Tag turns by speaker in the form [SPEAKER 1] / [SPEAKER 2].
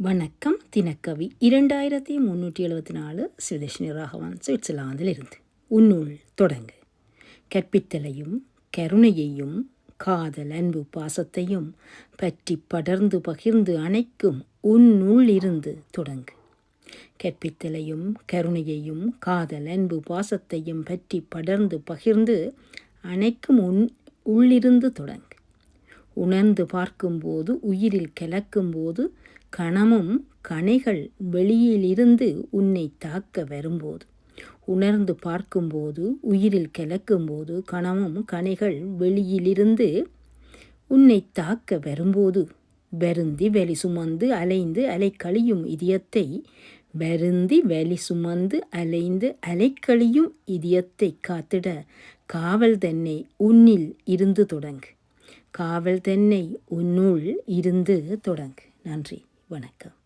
[SPEAKER 1] வணக்கம் தினக்கவி 2374 ஸ்வீடிஷ் ராகவன் சுவிட்சர்லாந்திலிருந்து. உன்னுள் தொடங்கு. கற்பித்தலையும் கருணையையும் காதல் அன்பு பாசத்தையும் பற்றி படர்ந்து பகிர்ந்து அணைக்கும் உன்னுள் இருந்து தொடங்கு. கற்பித்தலையும் கருணையையும் காதல் அன்பு பாசத்தையும் பற்றி படர்ந்து பகிர்ந்து அணைக்கும் உள்ளிருந்து தொடங்கு. உணர்ந்து பார்க்கும்போது உயிரில் கலக்கும்போது கணமும் கணைகள் வெளியிலிருந்து உன்னை தாக்க வரும்போது. உணர்ந்து பார்க்கும்போது உயிரில் கலக்கும்போது கணமும் கணைகள் வெளியிலிருந்து உன்னை தாக்க வரும்போது. வருந்தி வெளி சுமந்து அலைந்து அலைக்கழியும் இதயத்தை வருந்தி வெளி சுமந்து அலைந்து அலைக்கழியும் இதயத்தை காத்திட காவல் தன்னை உன்னில் இருந்து தொடங்கு. காவல் தன்னை உன்னுள் இருந்து தொடங்கு. நன்றி, வணக்கம்.